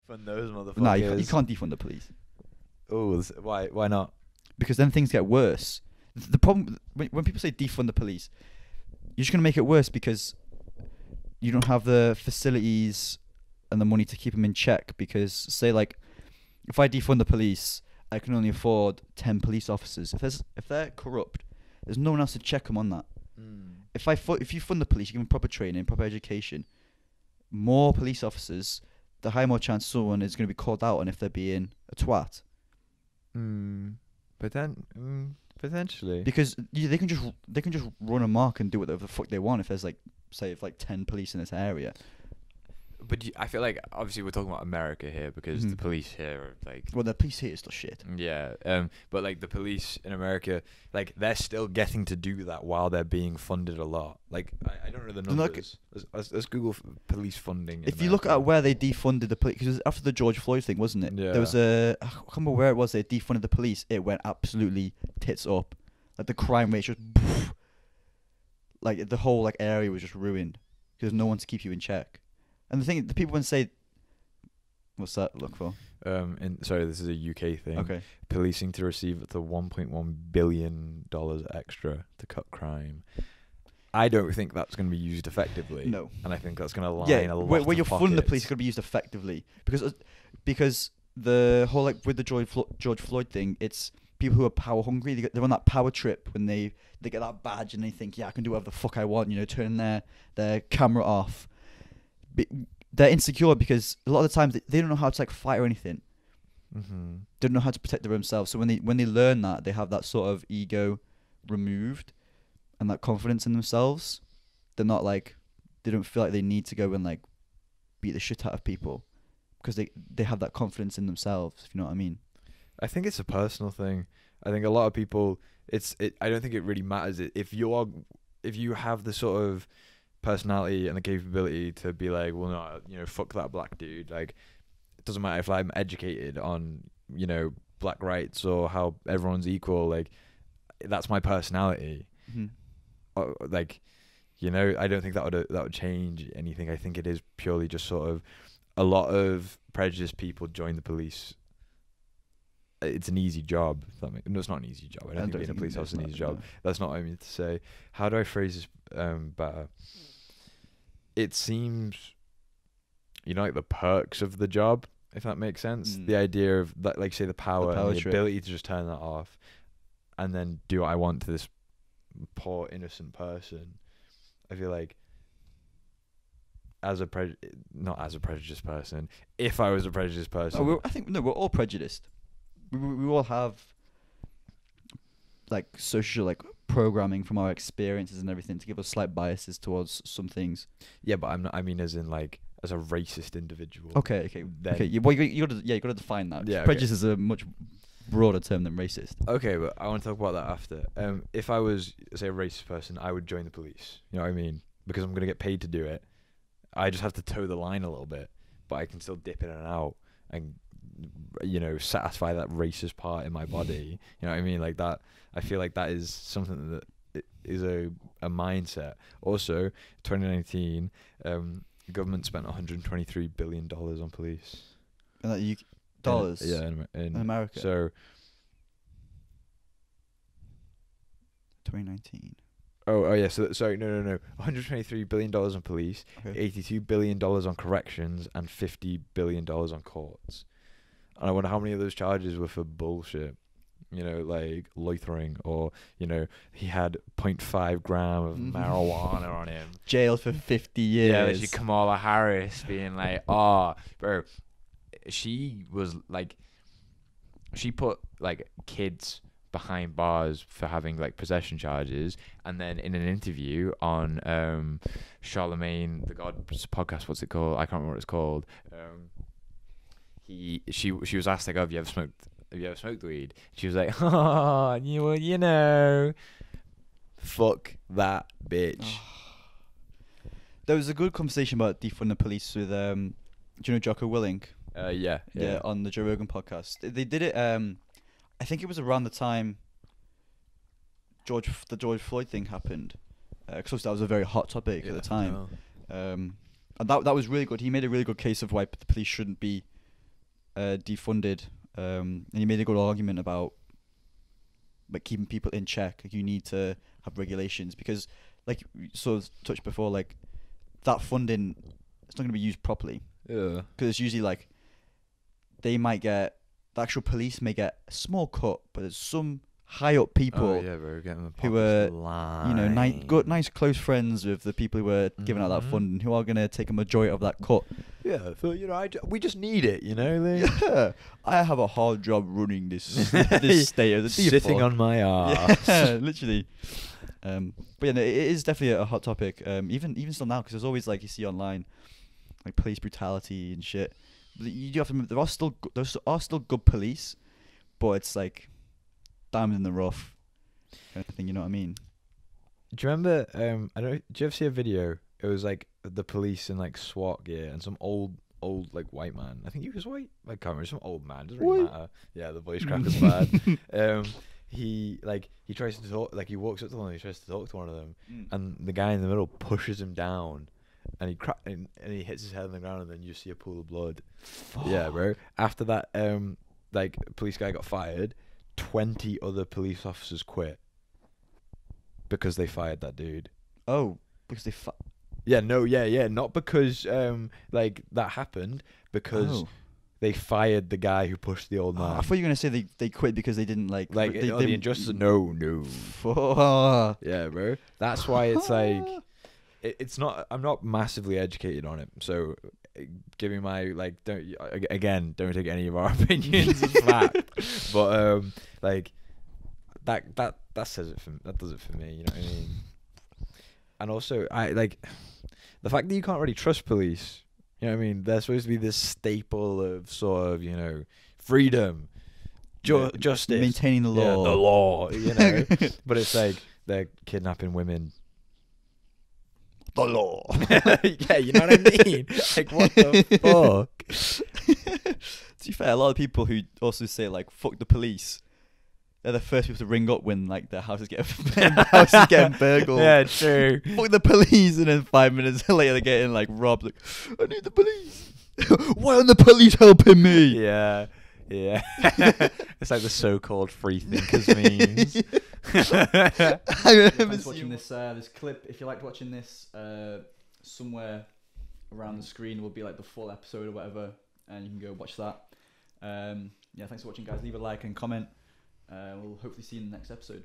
Fund those motherfuckers. Nah, you can't defund the police. Oh, why not? Because then things get worse. The problem when people say defund the police, you're just gonna make it worse because you don't have the facilities and the money to keep them in check. Because say like, if I defund the police, I can only afford 10 police officers. If they're corrupt, there's no one else to check them on that. If you fund the police, you give them proper training, proper education, more police officers, the high more chance someone is going to be called out on if they're being a twat. But then potentially, Because they can just run amok and do whatever the fuck they want if there's like, say, if like 10 police in this area. But I feel like obviously we're talking about America here because the police here are like, Well, the police here is still shit. yeah, but like the police in America, like they're still getting to do that while they're being funded a lot. Like I don't know the numbers. Let's Google police funding. If you look at where they defunded the police, because after the George Floyd thing, wasn't it? Yeah. There was I can't remember where it was. They defunded the police. It went absolutely tits up. Like the crime rate just, like the whole like area was just ruined because no one to keep you in check. And the people when say, what's that look for? Sorry, this is a UK thing. Okay. Policing to receive up to $1.1 billion extra to cut crime. I don't think that's going to be used effectively. No. And I think that's going to line a lot where of you're funding the pockets. police is going to be used effectively because the whole like with the George Floyd thing, it's people who are power hungry. They're on that power trip when they get that badge and they think, yeah, I can do whatever the fuck I want. You know, turn their camera off. They're insecure because a lot of the times they don't know how to like fight or anything. They don't know how to protect their own selves. So when they learn that, they have that sort of ego removed and that confidence in themselves. They're not like, they don't feel like they need to go and like beat the shit out of people because they have that confidence in themselves, if you know what I mean. I think it's a personal thing. I think a lot of people, I don't think it really matters if you have the sort of personality and the capability to be like, well, no, you know, fuck that black dude. Like, it doesn't matter if I'm educated on, you know, black rights or how everyone's equal. Like, that's my personality. Like, you know, I don't think that would change anything. I think it is purely just sort of a lot of prejudiced people join the police. It's an easy job. No, it's not an easy job. I don't think being a police officer is an easy job. That's not what I mean to say. How do I phrase this better? It seems, you know, like the perks of the job, if that makes sense. The idea of that, like, say, the power and the ability to just turn that off and then do what I want to this poor innocent person. I feel like not as a prejudiced person, if I was a prejudiced person. We're all prejudiced. We all have like social like programming from our experiences and everything to give us slight biases towards some things. Yeah, but I'm not. I mean, as in like as a racist individual. Okay. You gotta define that. Yeah, prejudice is a much broader term than racist. Okay, but I want to talk about that after. If I was, say, a racist person, I would join the police. You know what I mean? Because I'm gonna get paid to do it. I just have to toe the line a little bit, but I can still dip in and out and, you know, satisfy that racist part in my body. You know what I mean? Like that. I feel like that is something that is a mindset. Also, 2019, the government spent $123 billion on police. And that dollars? In America. So 2019. Oh yeah. So sorry, no. $123 billion on police, Okay. $82 billion on corrections, and $50 billion on courts. And I wonder how many of those charges were for bullshit. You know, like loitering, or, you know, he had 0.5 gram of marijuana on him. Jail for 50 years. Yeah, there's Kamala Harris being like, bro, she was like, she put like kids behind bars for having like possession charges, and then in an interview on Charlemagne the God's podcast, what's it called? I can't remember what it's called. She was asked like, oh, have you ever smoked weed? She was like, oh, you know, fuck that bitch. There was a good conversation about defunding the police with do you know Jocko Willink? Yeah, on the Joe Rogan podcast. They did it. I think it was around the time the George Floyd thing happened, because that was a very hot topic at the time. And that was really good. He made a really good case of why the police shouldn't be Defunded, and he made a good argument about like keeping people in check. Like you need to have regulations because, like you sort of touched before, like that funding, it's not going to be used properly. Yeah. Because it's usually like they might get the actual police may get a small cut, but there's some high up people We're getting the who are nice close friends with the people who are giving out that funding, who are going to take a majority of that cut. Yeah, so we just need it, like. Yeah, I have a hard job running this this state of the sitting on my arse. Yeah, literally. But yeah, no, it is definitely a hot topic. Even still now, because there's always like you see online, like police brutality and shit. But you do have to remember there are still good police, but it's like diamond in the rough kind of thing. You know what I mean? Do you remember? I don't. Do you ever see a video? It was like the police in like SWAT gear and some old like white man. I think he was white. I can't remember. Some old man. Doesn't really matter. Yeah, the voice crack is bad. He tries to talk. Like he walks up to one. He tries to talk to one of them, and the guy in the middle pushes him down, and he hits his head on the ground, and then you see a pool of blood. Fuck. Yeah, bro. After that, like police guy got fired. 20 other police officers quit because they fired that dude. Oh, because they not because like that happened, because they fired the guy who pushed the old man. I thought you were gonna say they quit because they didn't like the injustice. No. Yeah, bro. That's why it's like it's not. I'm not massively educated on it, so giving my like don't take any of our opinions as fact, but like that says it that does it for me. You know what I mean? And also, I like the fact that you can't really trust police. You know what I mean? They're supposed to be this staple of sort of freedom, justice, maintaining the law. Yeah, the law. But it's like they're kidnapping women. The law. Yeah, you know what I mean? Like, what the fuck? To be fair, a lot of people who also say like fuck the police, they're the first people to ring up when like their house is getting burgled. Yeah, true. Fuck the police, and then 5 minutes later they're getting like robbed. Like, I need the police. Why aren't the police helping me? Yeah. It's like the so-called free thinkers memes. Thanks for watching this clip. If you liked watching this, somewhere around the screen will be like the full episode or whatever, and you can go watch that. Thanks for watching, guys. Leave a like and comment. We'll hopefully see you in the next episode.